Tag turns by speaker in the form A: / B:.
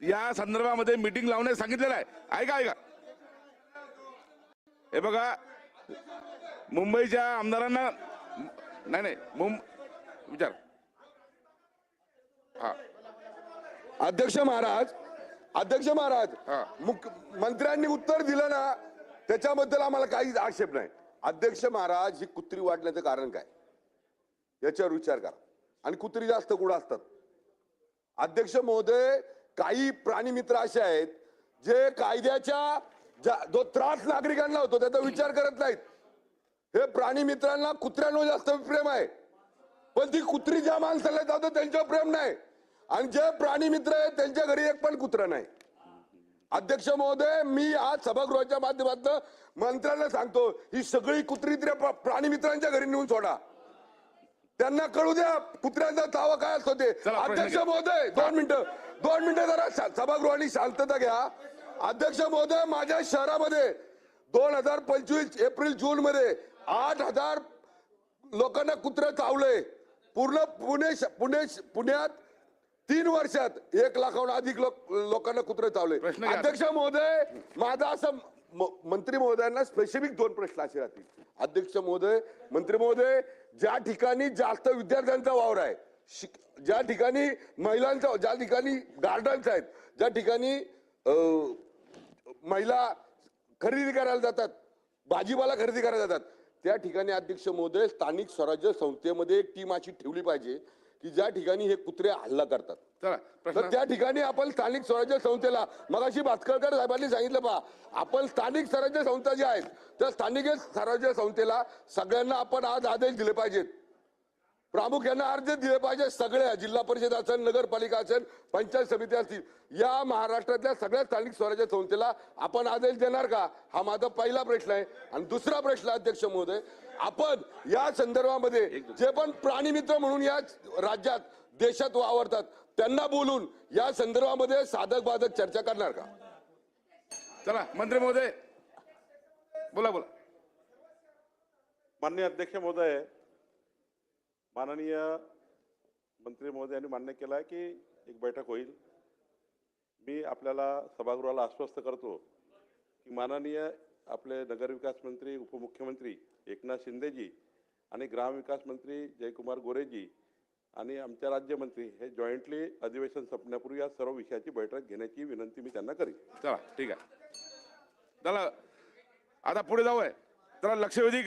A: या संदर्भामध्ये मीटिंग लावण्यास सांगितलेलं आहे. ऐका ऐका, हे बघा, मुंबईच्या आमदारांना नाही विचार. हा
B: अध्यक्ष महाराज,
A: हा.
B: मंत्र्यांनी उत्तर दिलं ना, त्याच्याबद्दल आम्हाला काहीच आक्षेप नाही. अध्यक्ष महाराज, ही कुत्री वाढण्याचं कारण काय याच्यावर विचार करा. आणि कुत्री जास्त कुठं असतात? अध्यक्ष महोदय, काही प्राणी मित्र असे आहेत जे कायद्याच्या जो त्रास नागरिकांना होतो त्याचा विचार करत नाहीत. हे प्राणी मित्रांना कुत्र्यांवर जास्त प्रेम आहे, पण ती कुत्री ज्या माणसाला जातो त्यांच्यावर प्रेम नाही. आणि जे प्राणी मित्र आहेत त्यांच्या घरी एक पण कुत्रा नाही. अध्यक्ष महोदय, मी आज सभागृहाच्या माध्यमातून मंत्र्यांना सांगतो, ही सगळी कुत्री प्राणी मित्रांच्या घरी नेऊन सोडा. त्यांना कळू द्या कुत्र्यांचा तावा काय असतो ते. अध्यक्ष महोदय, 2 मिनिटं जरा सभागृहाने शांतता घ्या. अध्यक्ष महोदय, माझ्या शहरामध्ये 2025 एप्रिल जून मध्ये 8,000 लोकांना कुत्रे चावले. पूर्ण पुण्यात 3 वर्षात 1 लाखाहून अधिक लोकांना कुत्रे चावले. अध्यक्ष महोदय, माझा असं मंत्री महोदयांना स्पेसिफिक 2 प्रश्न असे राहतील. अध्यक्ष महोदय, मंत्री महोदय, ज्या ठिकाणी जास्त विद्यार्थ्यांचा वावर आहे, ज्या ठिकाणी महिलांचा, ज्या ठिकाणी गार्डन्स आहेत, ज्या ठिकाणी महिला खरेदी करायला जातात, भाजीपाला खरेदी करायला जातात, त्या ठिकाणी अध्यक्ष महोदय स्थानिक स्वराज्य संस्थेमध्ये एक टीम अशी ठेवली पाहिजे की ज्या ठिकाणी हे कुत्रे हल्ला करतात. तर त्या ठिकाणी आपण स्थानिक स्वराज्य संस्थेला, मगाशी भास्करकर साहेबांनी सांगितलं, पहा, आपण स्थानिक स्वराज्य संस्था ज्या आहेत त्या स्थानिक स्वराज्य संस्थेला सगळ्यांना आपण आज आदेश दिले पाहिजेत. प्रामुख्याने अर्ज दिले पाहिजे. सगळ्या जिल्हा परिषद असेल, नगरपालिका असेल, पंचायत समिती असतील, या महाराष्ट्रातल्या सगळ्या स्थानिक स्वराज्य संस्थेला आपण आदेश देणार का? हा माझा पहिला प्रश्न आहे. आणि दुसरा प्रश्न, अध्यक्ष महोदय, आपण या संदर्भामध्ये जे पण प्राणी मित्र म्हणून या राज्यात देशात वावरतात त्यांना बोलून या संदर्भामध्ये साधक बाधक चर्चा करणार का?
A: चला मंत्री महोदय बोला.
C: माननीय अध्यक्ष महोदय, माननीय मंत्री महोदयांनी मान्य केलं आहे की एक बैठक होईल. मी आपल्याला सभागृहाला आश्वस्त करतो की माननीय आपले नगरविकास मंत्री, उपमुख्यमंत्री एकनाथ शिंदेजी आणि ग्रामविकास मंत्री जयकुमार गोरेजी आणि आमच्या राज्यमंत्री हे जॉईंटली अधिवेशन संपण्यापूर्वी या सर्व विषयाची बैठक घेण्याची विनंती मी त्यांना करीन.
A: चला ठीक आहे. चला आता पुढे जाऊया. चला लक्षवेधी